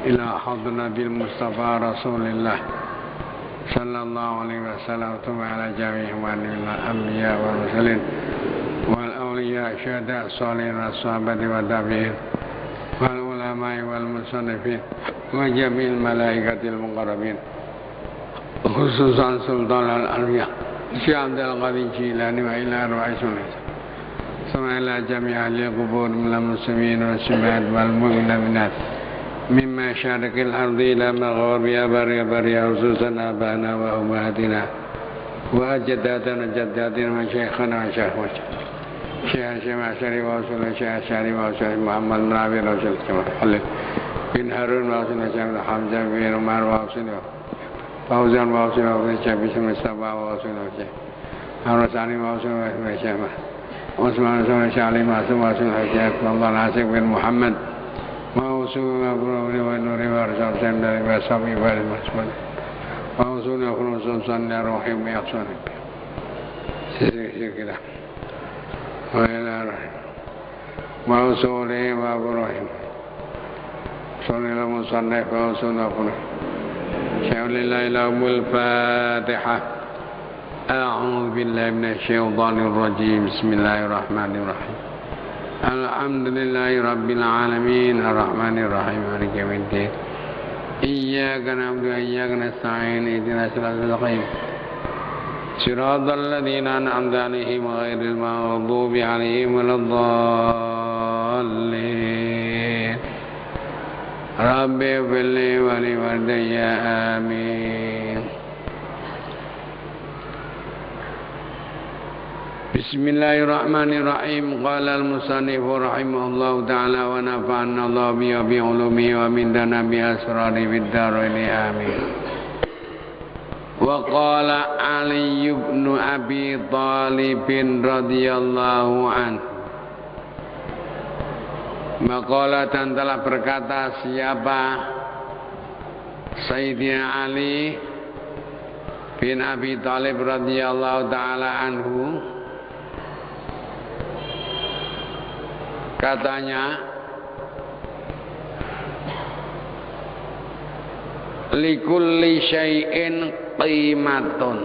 إلى حضرة المصطفى رسول الله صلى الله عليه وسلم ثم على جميع الأنبياء والمرسلين والأولياء الشهداء الصالحين والصحابة والتابعين والعلماء والمصنفين وجميع الملائكة المقربين خصوصا سلطان الأنبياء الشيخ عبد القادر الجيلاني وإلى أرواح ثم إلى جميع أهل القبور من المسلمين والمسلمات والمؤمنات مما شارق الأرض إلى مغاربها بريا خصوصا آباءنا وأمهاتنا وأجدادنا وجداتنا وشيخنا وشيخ شيخ شريف وصول شيخ شريف وصول محمد مرابي وصول خليل بن هارون وصول شيخ حمزة بن عمر وصول فوزان وصول شيخ بسم مصطفى وصول شيخ الرسالي وصول شيخ عثمان وصول شيخ علي معصوم وصول شيخ الله ناصر بن محمد وصول أبرار ونور ورسول سندر وصبي والمسمى وصول خلوص صلى روحي ويحصل كده وإلى رحمه وصوله وأبراهيم صلى الله مصنف وصول أخره شاء لله لهم الفاتحة أعوذ بالله من الشيطان الرجيم بسم الله الرحمن الرحيم الحمد لله رب العالمين الرحمن الرحيم مالك يوم الدين إياك نعبد وإياك نستعين اهدنا الصراط المستقيم صراط الذين أنعمت عليهم غير المغضوب عليهم ولا الضالين رب اغفر لي ولوالدي آمين بسم الله الرحمن الرحيم قال المصنف رحمه الله تعالى ونفعنا الله بعلومه ومدنا بأسراره في الدارين آمين وقال علي بن أبي طالب رضي الله عنه Maqala dan telah berkata siapa Sayyidina Ali bin Abi Thalib radhiyallahu taala anhu, katanya likulli syai'in qimatun,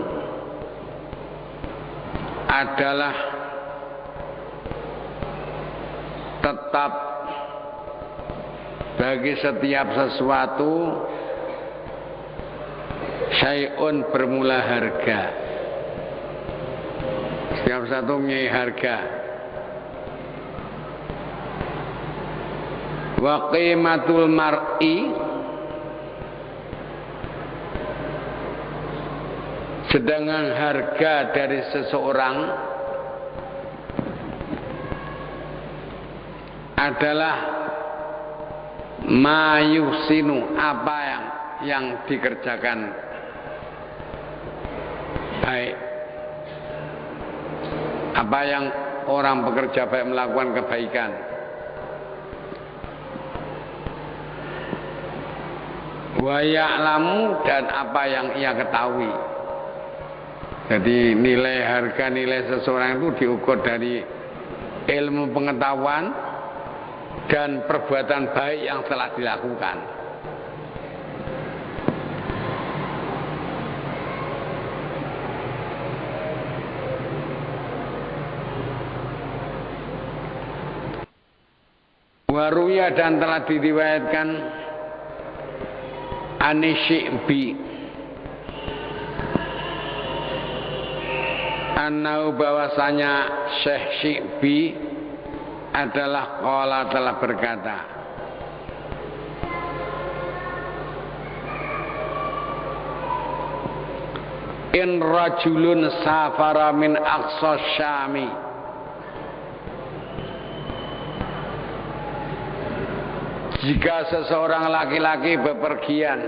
adalah tetap bagi setiap sesuatu syai'un bermula harga, setiap satu mempunyai harga. Wa qimatul mar'i, sedangkan harga dari seseorang adalah ma yuhsinu, apa yang dikerjakan baik, apa yang orang bekerja baik, melakukan kebaikan. Wa ya'lamu, dan apa yang ia ketahui. Jadi nilai harga nilai seseorang itu diukur dari ilmu pengetahuan dan perbuatan baik yang telah dilakukan. Waruya, dan telah diriwayatkan Anisyi'bi annau, bahwasanya Syekh Syi'bi adalah qala, telah berkata, in rajulun safara min aqsa syami, jika seseorang laki-laki bepergian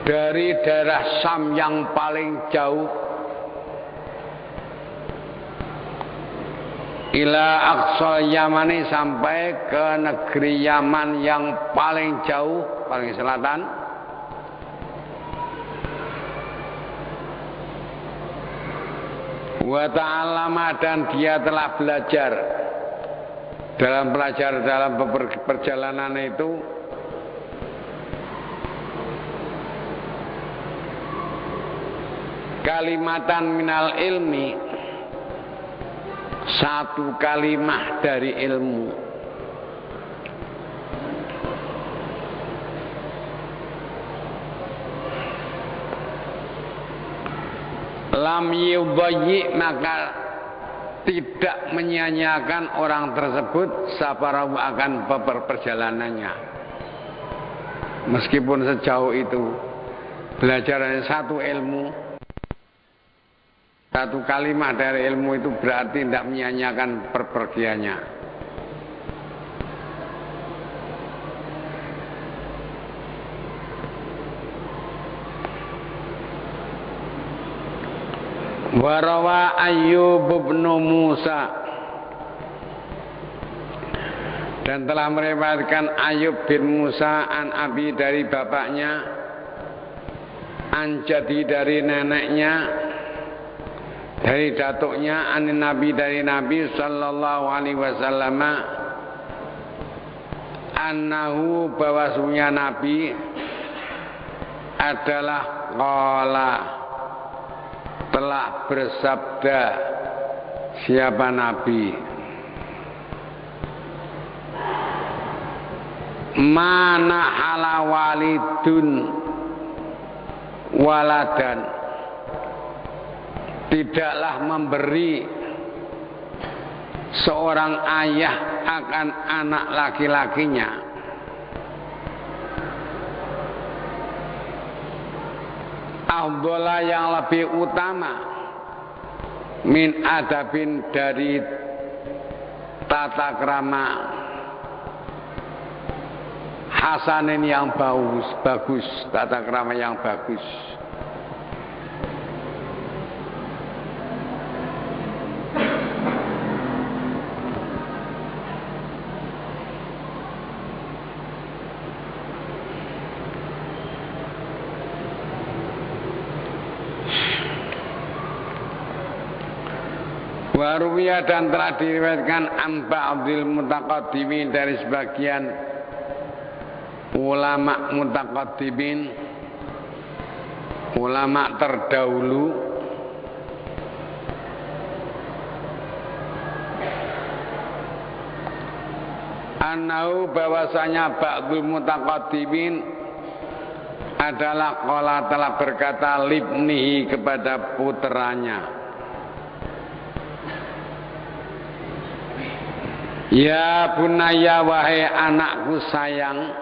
dari daerah Syam yang paling jauh ila aqsa Yamani, sampai ke negeri Yaman yang paling jauh, paling selatan, wa ta'allama, dan dia telah belajar dalam perjalanan itu kalimatan minal ilmi, satu kalimah dari ilmu. Lam yudayyi, maka tidak menyia-nyiakan orang tersebut sabarahu akan perjalanannya. Meskipun sejauh itu belajarnya satu ilmu, satu kalimat dari ilmu itu berarti tidak menyia-nyiakan perpergiannya. Warawa Ayyub bin Musa, dan telah meriwayatkan Ayyub bin Musa an abi dari bapaknya, an jadi dari neneknya, dari datuknya, an Nabi dari Nabi sallallahu alaihi wasallam, annahu bahwasanya Nabi adalah qala, telah bersabda. Siapa Nabi? Mana hala walidun waladan, tidaklah memberi seorang ayah akan anak laki-lakinya afdhala, yang lebih utama, min adabin, dari tata krama, hasanin yang bagus, tata krama yang bagus. Waruwiyah, dan telah diriwayatkan an ba'dil mutaqaddimin, dari sebagian ulama mutaqaddimin, ulama terdahulu, annahu bahwasanya ba'dul mutaqaddimin adalah qala, telah berkata libnihi, kepada puteranya, ya bunaya, wahai anakku sayang,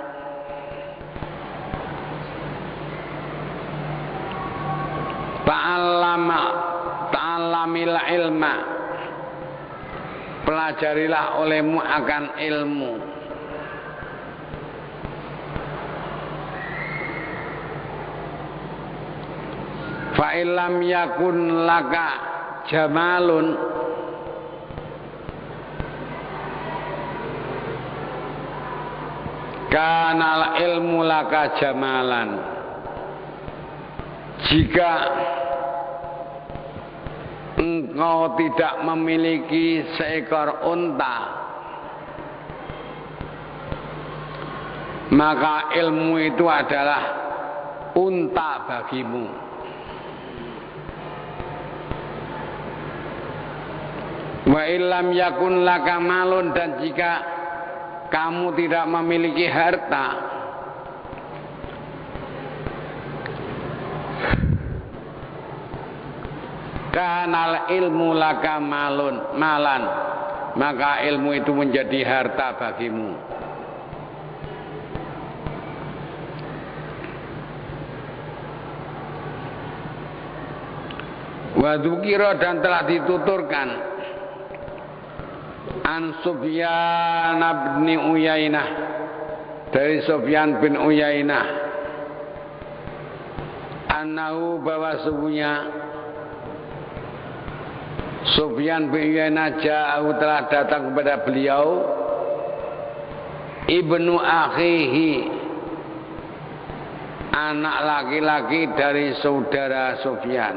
ta'allamil ilma, pelajarilah olehmu akan ilmu. Fa illam yakun laka jamalun, kanal ilmu laka jamalan, jika engkau tidak memiliki seekor unta, maka ilmu itu adalah unta bagimu. Wa illam yakun laka malun, dan jika kamu tidak memiliki harta, kanal ilmu laka malan, maka ilmu itu menjadi harta bagimu. Wa dzukira, dan telah dituturkan an Sufyan bin Uyainah, dari Sufyan bin Uyainah, annahu, bahwa sesungguhnya Sufyan bin Uyainah ja'ahu, telah datang kepada beliau, ibnu akhihi, anak laki-laki dari saudara Sufyan.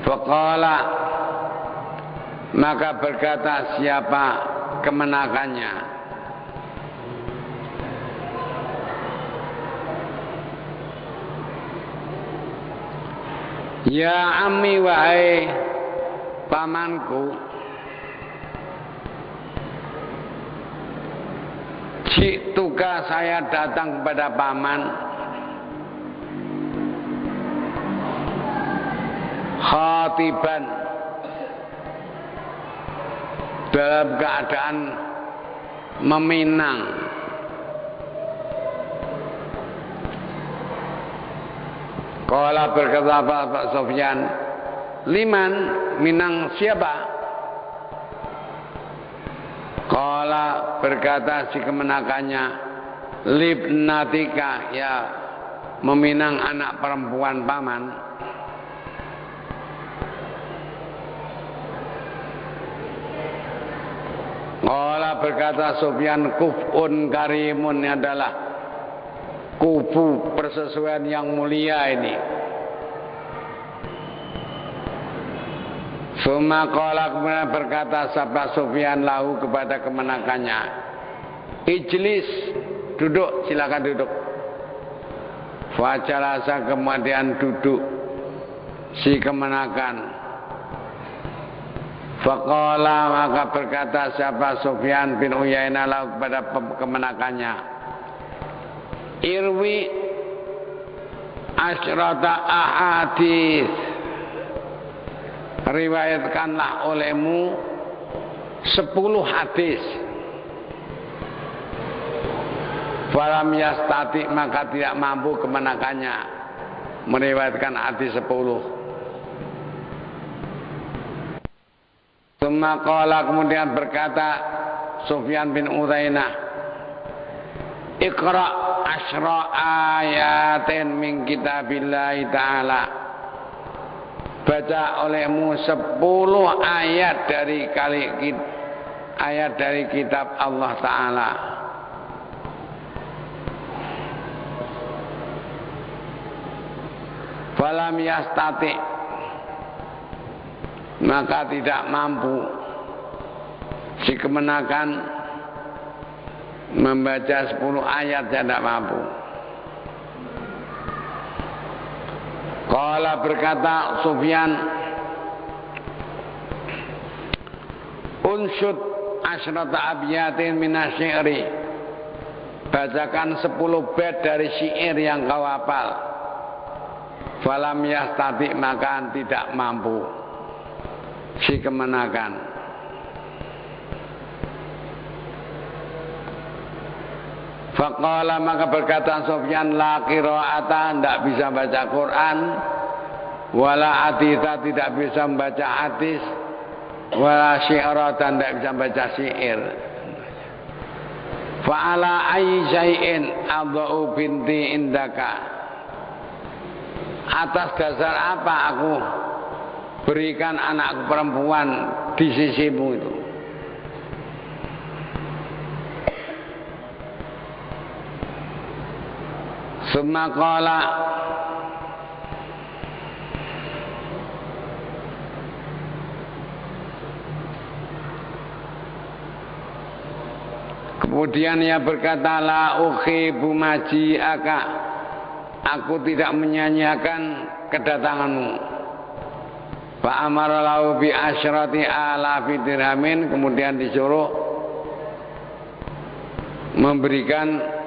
Faqala, Maka berkata siapa kemenakannya, ya ammi wahai pamanku, jituka saya datang kepada paman, khatiban dalam keadaan meminang. Qala berkata Pak Sufyan, liman, minang siapa? Qala berkata si kemenakannya, libnatika, ya meminang anak perempuan paman. Qala berkata Sufyan, kuf'un karimun, adalah kubu persesuaian yang mulia ini. Suma qala, kemudian berkata sabda Sufyan lahu kepada kemenakannya, ijlis, duduk, silakan duduk. Fajalasa, kemudian duduk si kemenakan. Faqala, maka berkata siapa Sufyan bin Uyainah lahu kepada kemenakannya, irwi asyrata ahadits, riwayatkanlah olehmu 10 hadis. Falam yastati, maka tidak mampu kemenakannya meriwayatkan hadis 10. Summa qala, kemudian berkata Sufyan bin Uyainah, Iqra asyra ayatin min kitabillahi ta'ala, baca olehmu 10 ayat dari kitab Allah Ta'ala. Falam yastati, maka tidak mampu si kemenakan membaca 10 ayat, tidak mampu. Qala, berkata Sufyan, unsyud asyrata abyatin minasyi'ri, bacakan 10 bait dari syair yang kau hafal. Falam yastati, maka tidak mampu si kemenakan. Faqala, maka berkata Sufyan, la qira'ata, tidak bisa baca Quran, wala haditha, tidak bisa membaca hadis, wala syi'ratan, tidak bisa membaca syair. Fa'ala ayyi syai'in adha'u binti indaka, atas dasar apa aku berikan anak perempuan di sisimu itu? Summa qala, kemudian ia berkata, la ukhibu maji'aka, aku tidak menyanyiakan kedatanganmu. Fa amara lahu bi asyrati alafi dirhamin, kemudian disuruh memberikan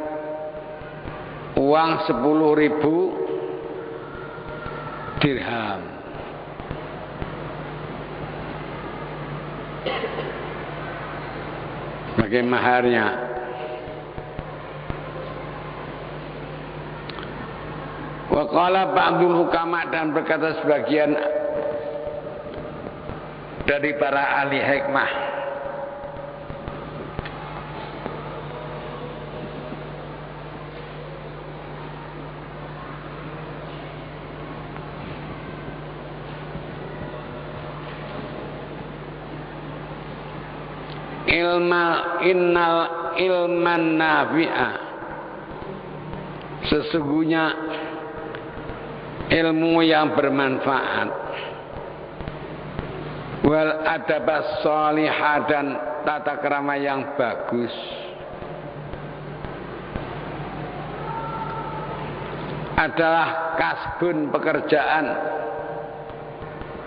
uang 10.000 dirham. Sebagai maharnya. Wa qala ba'dul hukama, dan berkata sebagian dari para ahli hikmah, innal ilman nafi'a, sesungguhnya ilmu yang bermanfaat, Wal adabas sholihah, dan tata krama yang bagus. Adalah kasbun, pekerjaan.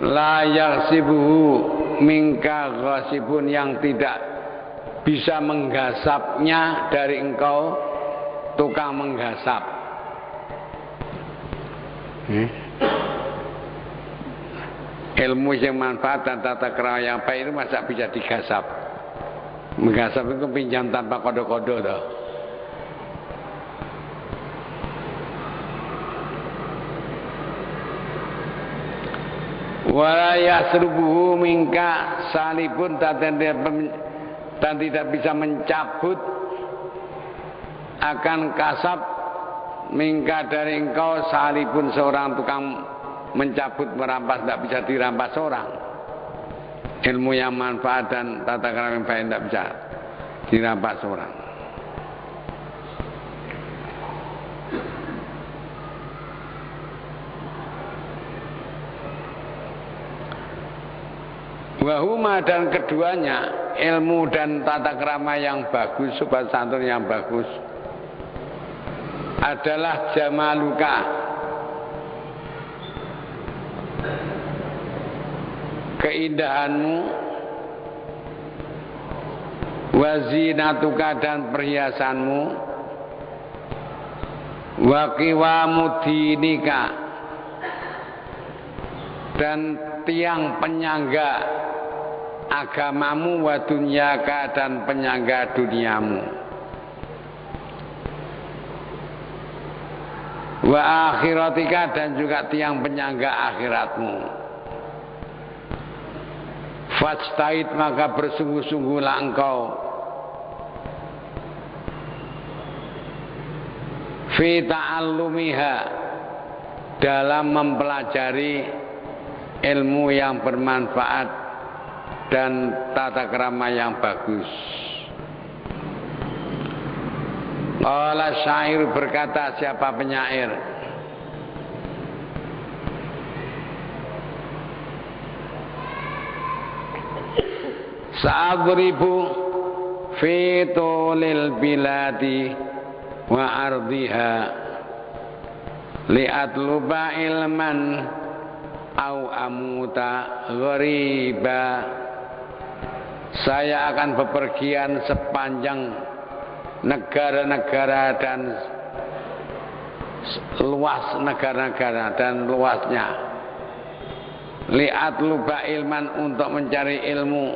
La yaghsibuhu minka ghasibun, yang tidak bisa menggasapnya dari engkau tukang menggasap. Ilmu yang manfaat dan tata krama yang baik itu masa bisa digasap. Menggasap itu pinjam tanpa kodo-kodo toh. Wala yasrubuhu minka salibun, dan tidak bisa mencabut akan kasab minka dari engkau salibun, seorang tukang mencabut, merampas, tidak bisa dirampas orang. Ilmu yang manfaat dan tata krama yang baik tidak bisa dirampas orang. Wahuma, dan keduanya, ilmu dan tata krama yang bagus, sopan santun yang bagus, adalah jamaluka, keindahanmu, wazinatuka, dan perhiasanmu, waqiwamudinika, dan tiang penyangga agamamu, wa dunyaka, dan penyangga duniamu, wa akhiratika, dan juga tiang penyangga akhiratmu. Fastahid, maka bersungguh-sungguhlah engkau fi ta'allumiha, dalam mempelajari ilmu yang bermanfaat dan tata krama yang bagus. Qala syair, berkata siapa penyair, sa'adribu fi tulil biladi wa ardiha li'atluba ilman au amuta ghariba. Saya akan bepergian sepanjang negara-negara dan luas negara-negara dan luasnya. Li'atluba ilman, untuk mencari ilmu.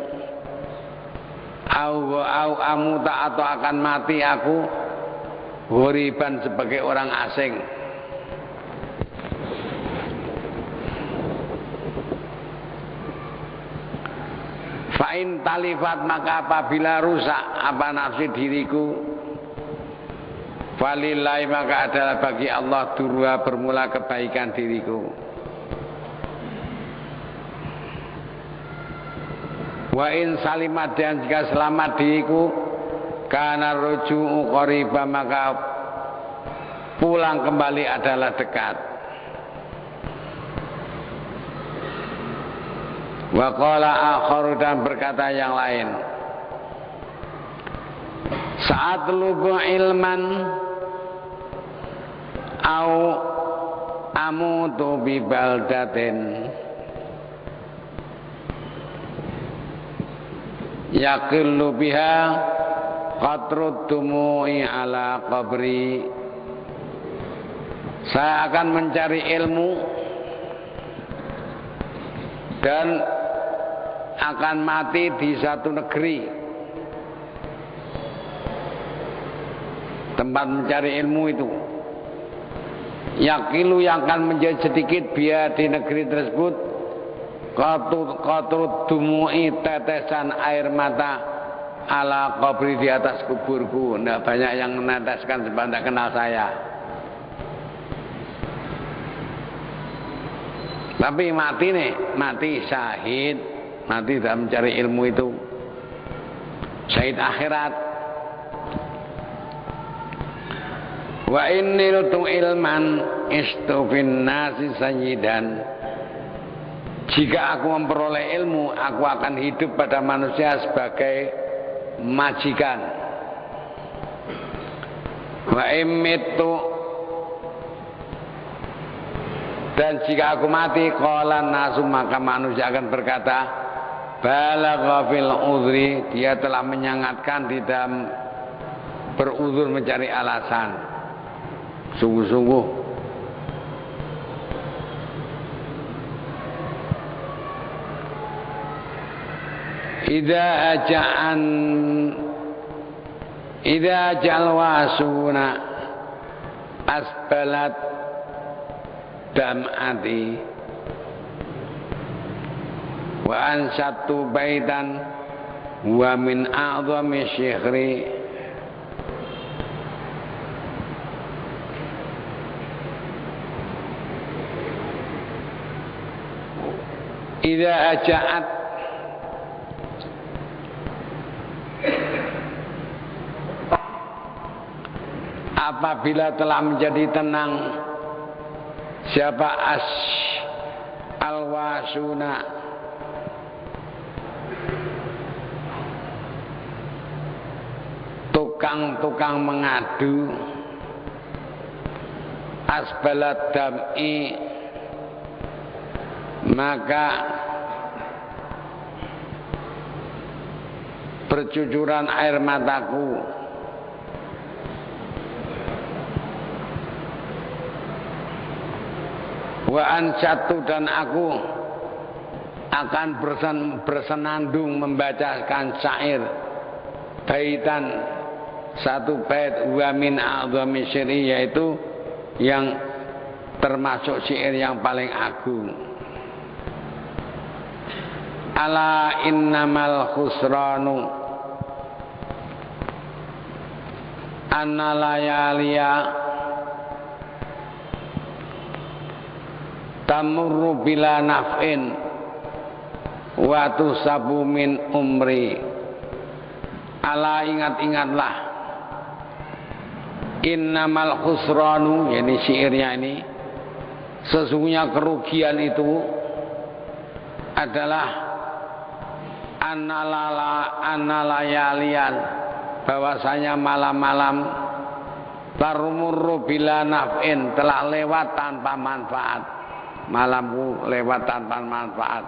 Au amuta, atau akan mati aku ghariban, sebagai orang asing. Fa'in talifat, maka apabila rusak apa nafsi diriku, falillahi, maka adalah bagi Allah durwa, bermula kebaikan diriku. Wa in salimat, dan jika selamat diriku, kana ruju'u qariba, maka pulang kembali adalah dekat. Wa qala akharu, dan berkata yang lain, saat lubu ilman au amutu bi baldatin yaqillu biha qatrud dumu'i ala qabri. Saya akan mencari ilmu dan akan mati di satu negeri, tempat mencari ilmu itu. Yakilu, yang akan menjadi sedikit biar di negeri tersebut, qatrud dumu'i, tetesan air mata, ala qabri, di atas kuburku. Tidak banyak yang meneteskan sebab tidak kenal saya. Tapi mati nih, mati syahid, mati dalam mencari ilmu itu, syahid akhirat. Wa innil tu ilman istufin nasi sayyidan, Jika aku memperoleh ilmu, aku akan hidup pada manusia sebagai majikan. Wa imitu, dan jika aku mati, qala nasu, maka manusia akan berkata, balagha fil udhri, dia telah menyangatkan di dalam beruzur mencari alasan. Sungguh-sungguh Idza jalwasuna asbalat dam'ati wa ansatu baitan wa min a'zami syikhri idza aja'at, apabila telah menjadi tenang siapa alwasuna, tukang-tukang mengadu, asbalat dam'i, maka bercucuran air mataku, wa ansatu, dan aku akan bersenandung membacakan syair, baitan, satu bait, wa min a'zami syiri, yaitu yang termasuk syair yang paling agung. Ala innamal khusranu anna layaliya tamurru bila naf'in wa tusabu min umri. Ala, ingat-ingatlah, innamal khusranu, yani syairnya ini, sesungguhnya kerugian itu adalah analayalian, bahwasanya malam-malam tarumurru bila naf'in, telah lewat tanpa manfaat. Malamku lewat tanpa manfaat,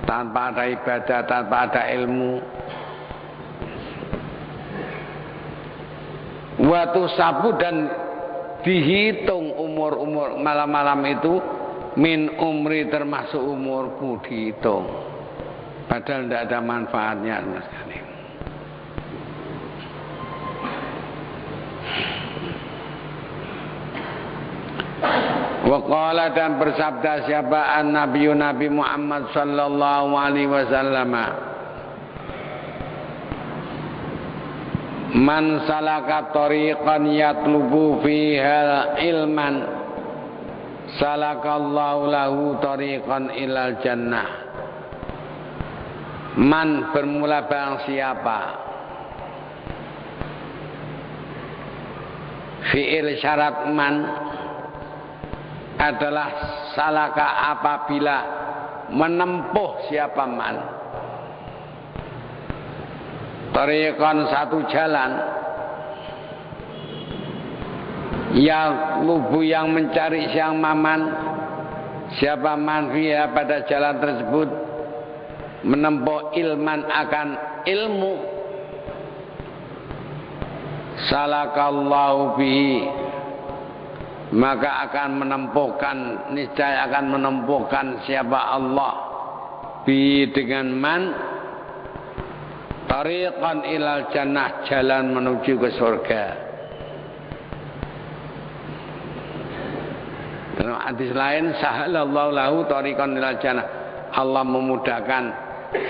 tanpa ada ibadah, tanpa ada ilmu. Waktu sabu, dan dihitung umur-umur malam-malam itu, min umri, termasuk umurku dihitung, padahal tidak ada manfaatnya sama sekali. Waqala, dan bersabda siapa Nabi Muhammad sallallahu alaihi wasallam, man salaka tariqan yatlubu fiha ilman salakallahu lahu tariqan ilal jannah. Man, bermula barang siapa, fi'il syarat man adalah salaka, apabila menempuh siapa man, tariqan, satu jalan, yang lubu, yang mencari siang maman, siapa man fiha, pada jalan tersebut, menempuh ilman, akan ilmu, salakallahu bihi, maka akan menempuhkan, niscaya akan menempuhkan siapa Allah bi, dengan man, tariqan ilal jannah, jalan menuju ke surga. Dalam hadis lain, sahalallahu lahu tariqan ilal jannah, Allah memudahkan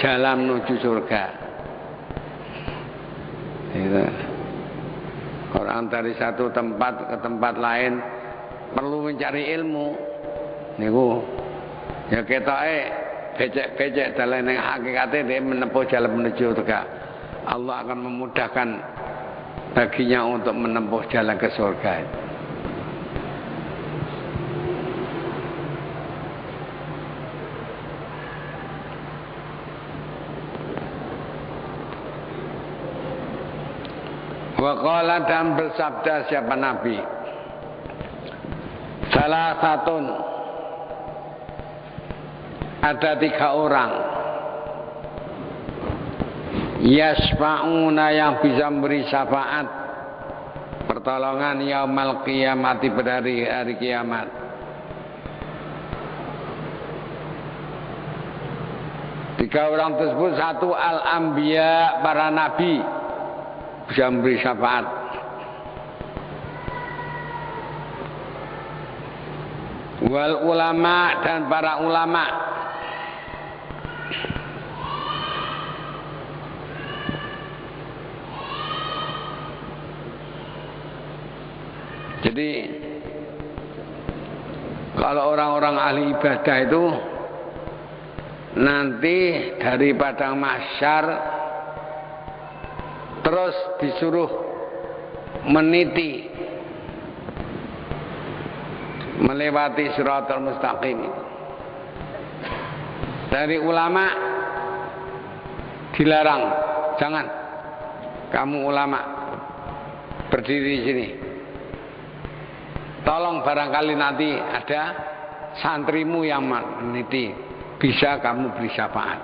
jalan menuju surga. Orang dari satu tempat ke tempat lain perlu mencari ilmu niku, ya ketoke becek-becek dalan yang hakikate dia menempuh jalan menuju surga. Allah akan memudahkan baginya untuk menempuh jalan ke surga. Wa qala dan bersabda siapa Nabi, salah satu ada 3 orang yasfa'una yang bisa memberi syafaat pertolongan yaumal qiyamati pada hari kiamat. Tiga orang tersebut, satu al-anbiya, para nabi bisa memberi syafaat. Wal ulama dan para ulama. Jadi kalau orang-orang ahli ibadah itu nanti dari padang mahsyar terus disuruh meniti melewati siratal mustaqim. Dari ulama dilarang, jangan kamu ulama berdiri di sini. Tolong barangkali nanti ada santrimu yang meniti, bisa kamu beri syafaat.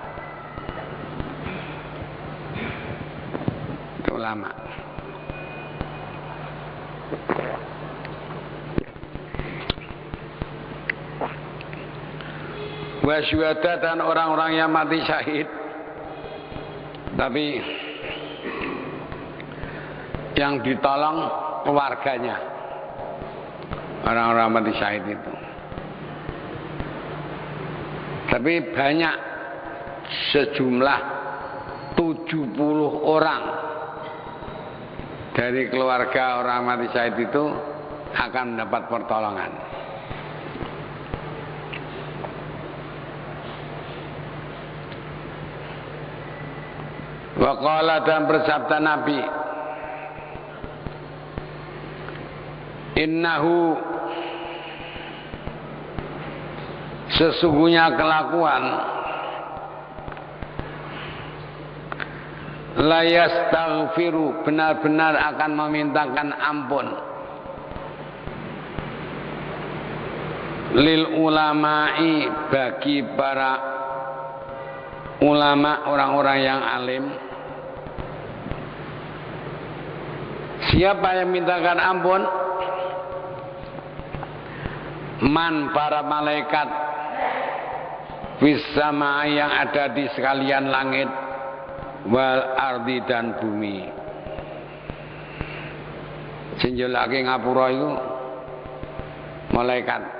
Itu ulama. Wasyuhada dan orang-orang yang mati syahid, tapi yang ditolong keluarganya. Orang-orang mati syahid itu. Tapi banyak, sejumlah 70 orang dari keluarga orang mati syahid itu akan mendapat pertolongan. Wa qala dan bersabda Nabi, innahu sesungguhnya kelakuan la yastaghfiru benar-benar akan memintakan ampun lil ulama'i bagi para ulama, orang-orang yang alim. Siapa yang mintakan ampun? Man, para malaikat fis sama yang ada di sekalian langit wal ardi dan bumi. Sinjolake ngapura itu malaikat.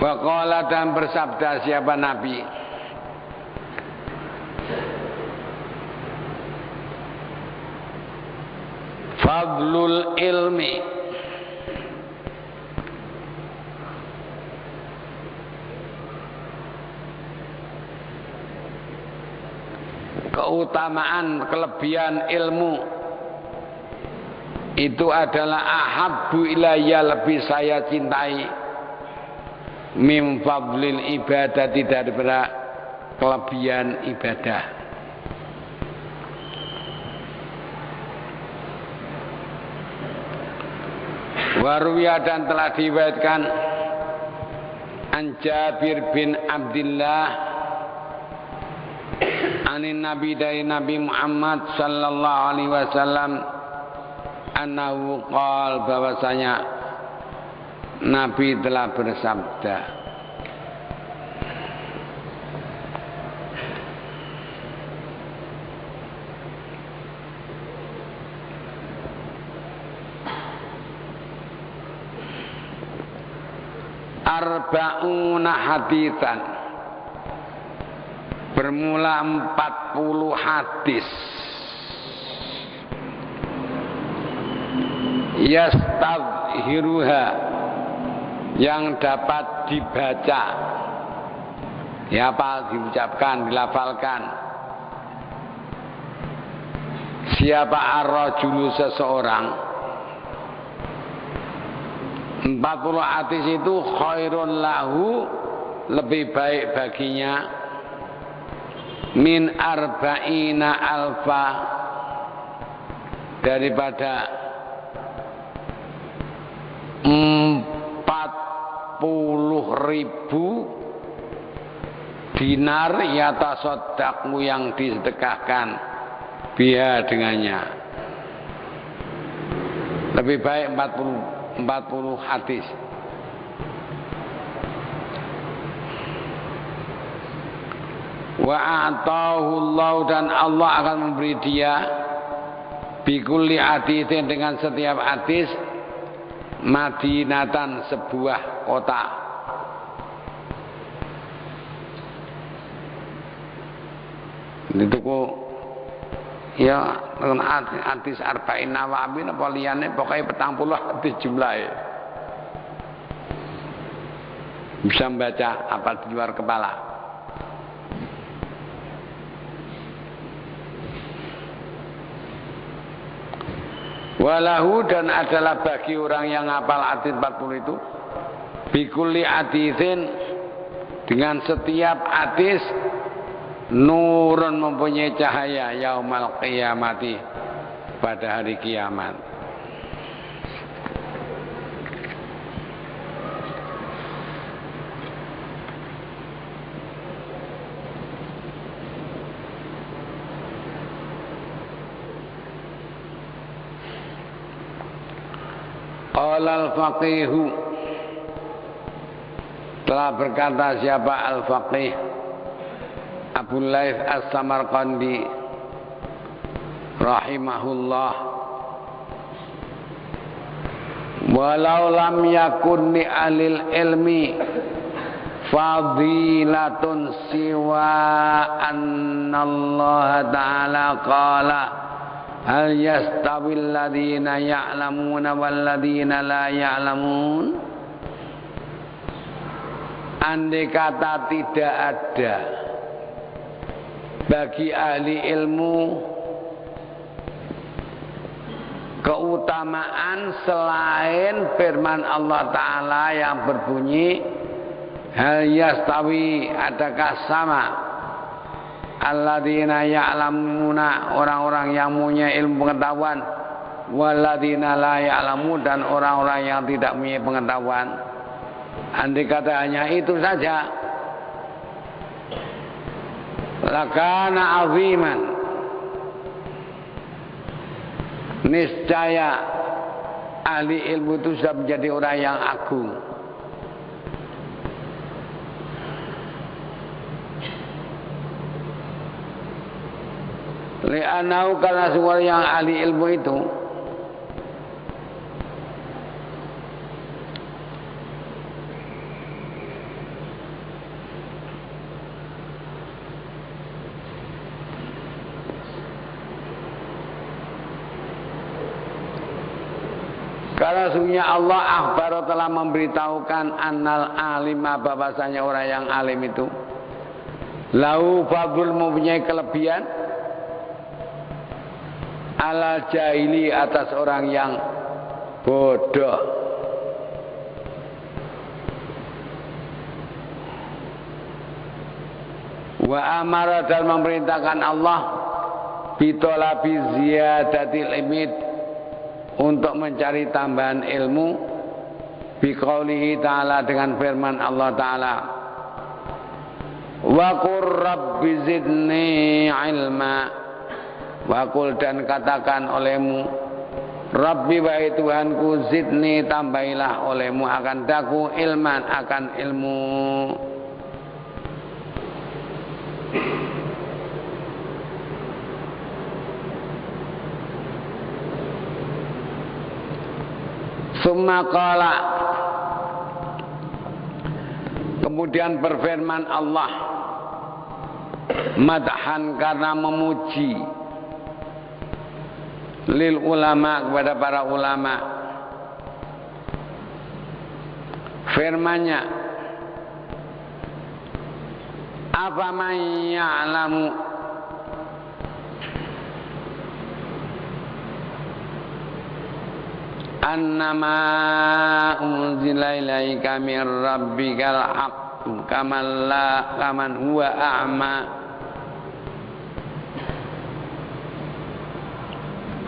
Wa qala dan bersabda siapa Nabi, fadlul ilmi keutamaan, kelebihan ilmu itu adalah ahabbu ilayya, lebih saya cintai min fadlil ibadati, daripada kelebihan ibadah. Waruya dan telah diriwayatkan an Jabir bin Abdullah anin Nabi, dari Nabi Muhammad sallallahu alaihi wasallam, annahu qala, bahwasanya Nabi telah bersabda, arba'una hadisan, bermula 40 hadis, yastadhiruha, yang dapat dibaca, dihafal, diucapkan, dilafalkan, Siapa ar-rajulu seseorang 40 hadis itu khairun lahu lebih baik baginya min arba'ina alfa daripada 40.000 dinar yatasaddaqu yang disedekahkan biha dengannya. Lebih baik 40 hadis. Wa a'tahu Allah dan Allah akan memberi dia bikulli haditsin dengan setiap hadis Madinatan sebuah kota. Itu kok ya hadis arba'in nawawi apa liyane pokoke 40 hadis jumlahe. Bisa membaca apa di luar kepala. Walahu dan adalah bagi orang yang hafal hadis 40 itu bikulli haditsin dengan setiap hadis nurun mempunyai cahaya yaumal qiyamati pada hari kiamat. Qala al-faqihu telah berkata siapa al-faqih Abu Laits As-Samarqandi rahimahullah, walau lam yakun li alil ilmi fadilatun siwa annallaha ta'ala qala hal yastawil ladina ya'lamuna wal ladina la ya'lamun. Andai kata tidak ada bagi ahli ilmu keutamaan selain firman Allah Ta'ala yang berbunyi hal yastawi, adakah sama alladzina ya'lamuna, orang-orang yang punya ilmu pengetahuan, walladzina la ya'lamu, dan orang-orang yang tidak punya pengetahuan. Andai kata hanya itu saja, lakana aziman, niscaya ahli ilmu itu sudah menjadi orang yang agung. Li'annahu, karena semua yang ahli ilmu itu karena sungguhnya Allah akhbar telah memberitahukan annal alima, bahwasanya orang yang alim itu lahu fadl, mempunyai kelebihan ala jahili, atas orang yang bodoh. Wa amara, dan memerintahkan Allah bitolabi ziyadatil ilmi, untuk mencari tambahan ilmu, biqaulihi ta'ala, dengan firman Allah Ta'ala, wa qur rabbi zidni ilma, wa qul, dan katakan olehmu, Rabbi, wahai Tuhanku, zidni, tambahilah olehmu akan daku ilman, akan ilmu. Summa qala, kemudian berfirman Allah madhan, karena memuji, lil ulama, kepada para ulama. Firman-Nya, afaman ya'lamu annama unzila ilaika mir rabbikal haqqu kaman huwa a'ma.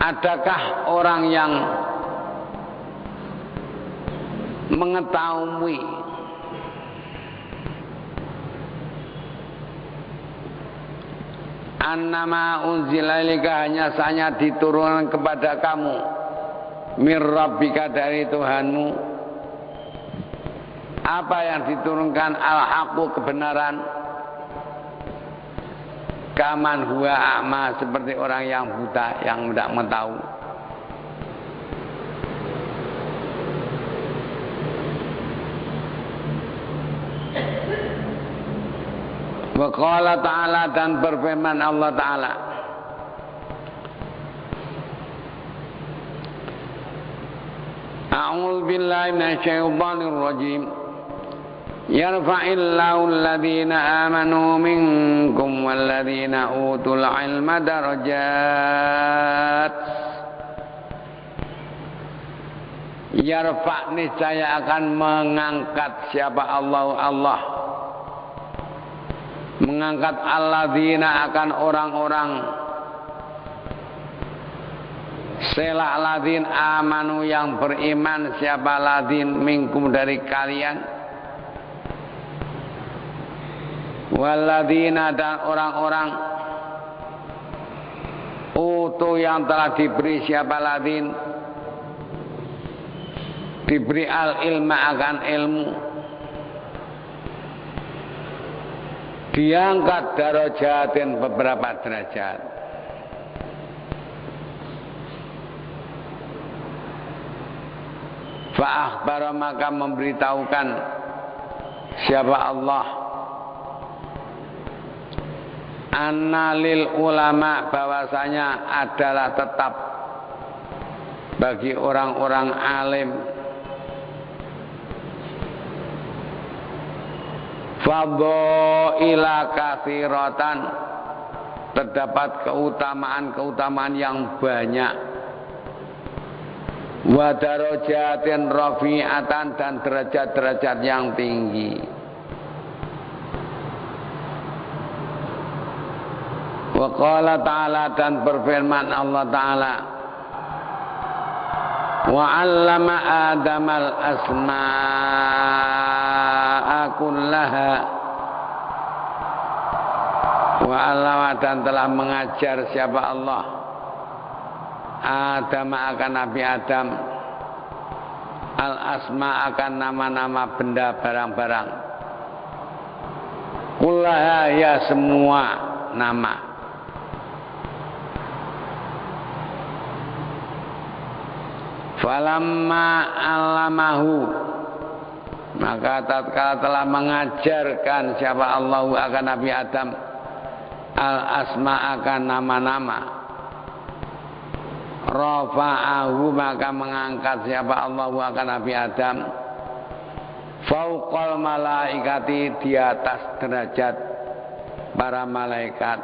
Adakah orang yang mengetahui annama unzila ilaika hanya saja diturunkan kepada kamu mir rabbika dari Tuhanmu, apa yang diturunkan al-haqqu kebenaran, kaman huwa a'ma seperti orang yang buta yang tidak mengetahui. Wa qala ta'ala, dan berfirman Allah Ta'ala, a'udzu billahi minasyaitonir rajim, yarfa'illahu alladhina amanu minkum walladhina utul ilma darajat. Yarfa' niscaya akan mengangkat siapa Allah mengangkat alladzina akan orang-orang selak ladin amanu yang beriman, siapa ladin minkum dari kalian, walladzina dan orang-orang utu yang telah diberi siapa ladin diberi al ilma akan ilmu, diangkat darajatin beberapa derajat. Fa'akhbara maka memberitahukan siapa Allah anna lil ulama bahwasanya adalah tetap bagi orang-orang alim fadhaila katsiratan, terdapat keutamaan-keutamaan yang banyak, wa darajatin rafi'atan dan derajat-derajat yang tinggi. Wa qala ta'ala, dan berfirman Allah Ta'ala, wa 'allama adamal asma'a kullaha, wa 'allama dan telah mengajar siapa Allah Adam akan Nabi Adam al asma akan nama-nama benda barang-barang, kullaha ya semua nama, falamma alamahu maka tatkala telah mengajarkan siapa Allah akan Nabi Adam al asma akan nama-nama, rafa'ahu maka mengangkat siapa Allah akan Nabi Adam fauqal malaikati, di atas derajat para malaikat,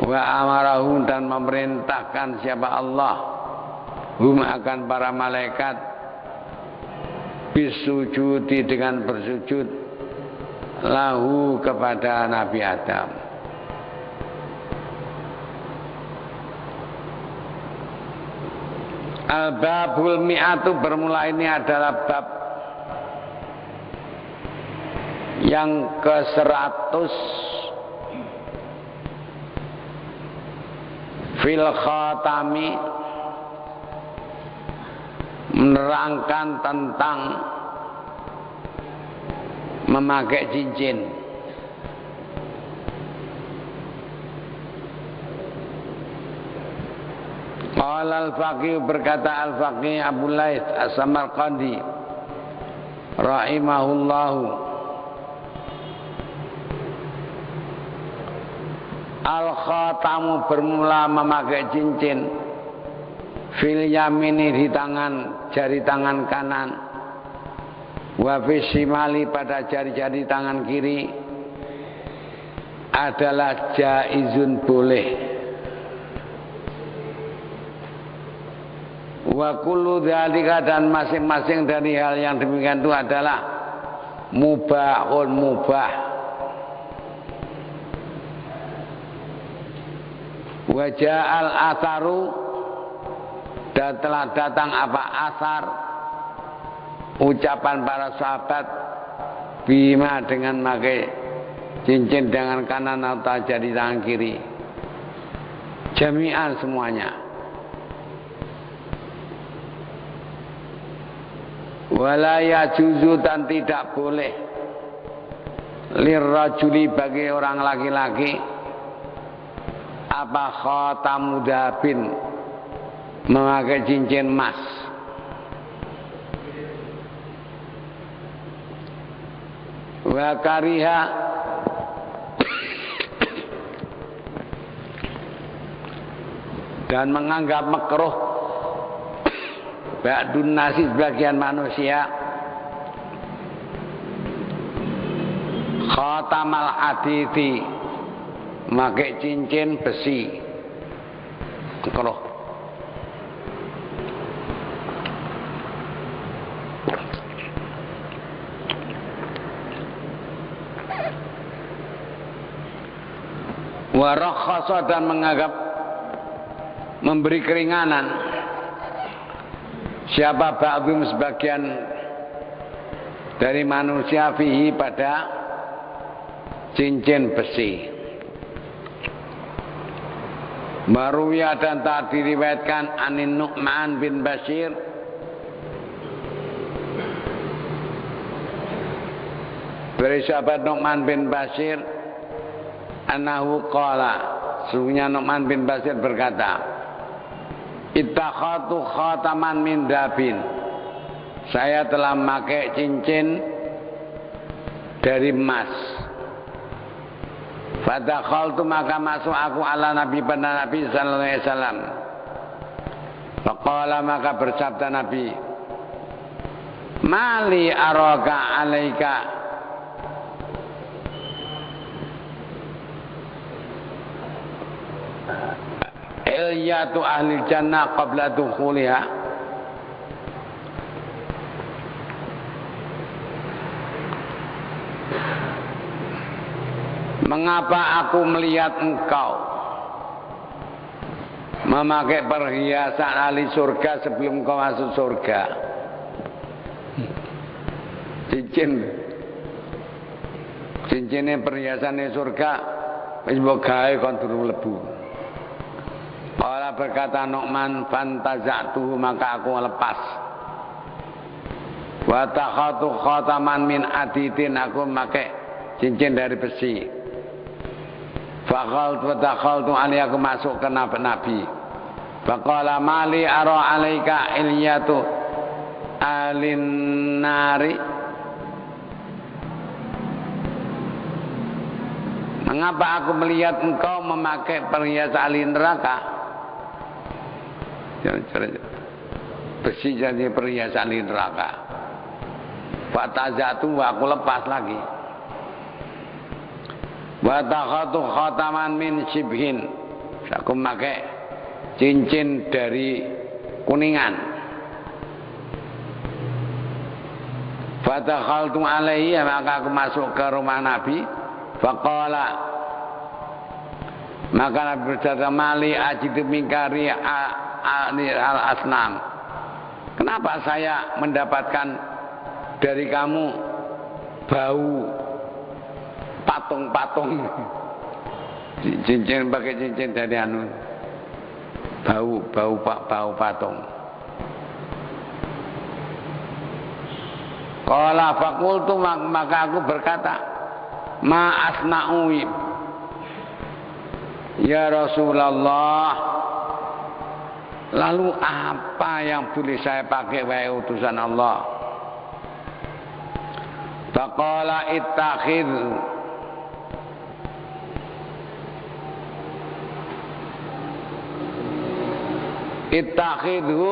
wa amarahu dan memerintahkan siapa Allah hum akan para malaikat bisujudi dengan bersujud lahu kepada Nabi Adam. Al-babul mi'atu, bermula ini adalah bab yang ke-100 fil khatami, menerangkan tentang memakai cincin. Qala al-faqih, berkata al-faqih Abu Laits As-Samarqandi rahimahullahu, al-khatamu bermula memakai cincin fil yamini di tangan, jari tangan kanan, wa fis shimali pada jari-jari tangan kiri, adalah jaizun boleh, Wa kullu dzalika, dan masing-masing dari hal yang demikian itu adalah mubahun, mubah. Wa ja'al atharu, dan telah datang apa asar, ucapan para sahabat, bima dengan pakai cincin dengan kanan atau jari tangan kiri, jami'an semuanya. Wala yajuzu, dan tidak boleh lirrajuli, bagi orang laki-laki, apa khatamu dahabin, memakai cincin emas. Wa kariha, dan menganggap makruh ba'dun nasi, sebagian manusia, khatamal hadithi, memakai cincin besi, makruh. Wa rakhasa, dan menganggap memberi keringanan, siapa ba'dhum, sebagian dari manusia, fihi, pada cincin besi. Maruya, dan tak diriwayatkan anin Nu'man bin Bashir, dari sahabat Nu'man bin Bashir, annahu qala, sesungguhnya Nu'man bin Bashir berkata, ittakhatu khataman min dabin, saya telah memakai cincin dari emas. Fadakhaltu, maka masuk aku ala Nabi, pada Nabi sallallahu alaihi wasallam. Faqala, maka bersabda Nabi, mali araka alaika ilyatu ahli jannah qabla dukhuliha. Mengapa aku melihat engkau memakai perhiasan ahli surga sebelum kau masuk surga? Cincinnya perhiasannya surga, wis mbok gawe kon durung mlebu. Kala berkata Nu'man, fantaza'tuhu, maka aku lepas. Wa takhatu khataman min adidin, aku memakai cincin dari besi. Fakhaltu ali, aku masuk ke Nabi. Faqala mali ara alaika ilyatu alin nari. Mengapa aku melihat engkau memakai perhiasan ahli neraka? Besi jadi perhiasan ahli neraka. Fatazatu, aku lepas lagi. Wa takhatu khataman min shibhin, aku memakai cincin dari kuningan. Fatakhaltu alaihi, maka aku masuk ke rumah Nabi. Faqala, maka Nabi berkata, mali ajidu minkari al asnam, kenapa saya mendapatkan dari kamu bau patung-patung, cincin, pakai cincin dari bau patung. Qala faqultu, maka aku berkata, ma asna'u ya Rasulullah, lalu apa yang boleh saya pakai wahai utusan Allah? Faqala ittakhidh, ittakhidhu,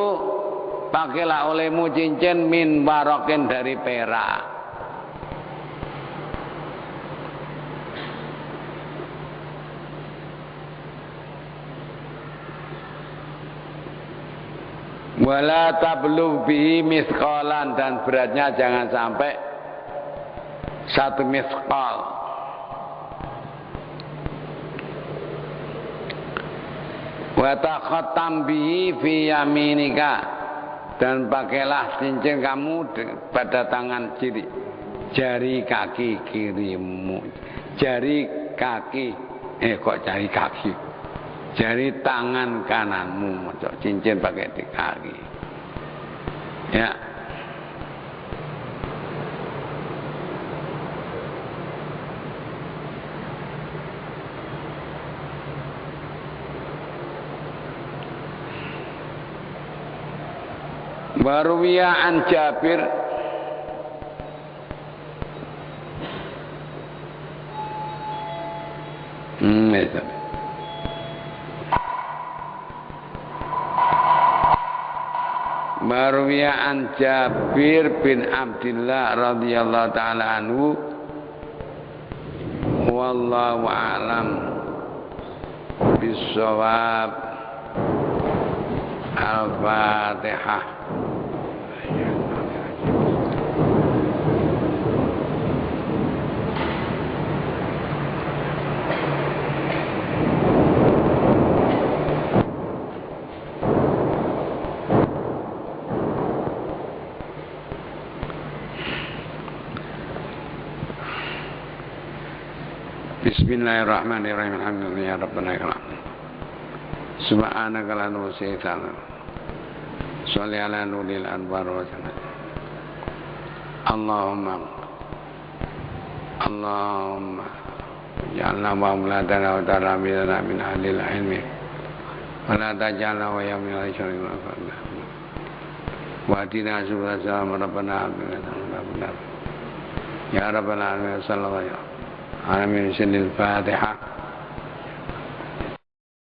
pakailah olehmu cincin min barokin, dari perak. Wala tablu bihi mithqalan, dan beratnya jangan sampai 1 mithqal. Wa takhattam bihi fi yaminika, dan pakailah cincin kamu pada tangan kiri, jari kaki kirimu, jari kaki kok jari kaki, jari tangan kananmu, cincin pakai di kaki. Ya. Waruwiya an Jabir Waruwiya an Jabir bin Abdillah radhiyallahu taala anhu, wallahu a'lam bis-shawab. Al-Fatihah. Bismillahirrahmanirrahim. Alhamdulillah Rabbil alamin. Subhanaka la nuhsi thanan. Sholli ala nuril anwar wa jannat. Allahumma ja'alna wa mauladana wa taramidana min ahlil ilmi wa la taj'alna wa yamina syarrin wa adina subhanahu wa ta'ala rabbana ya rabbal alamin sallallahu alaihi wa sallam. Amin. Al-Fatihah.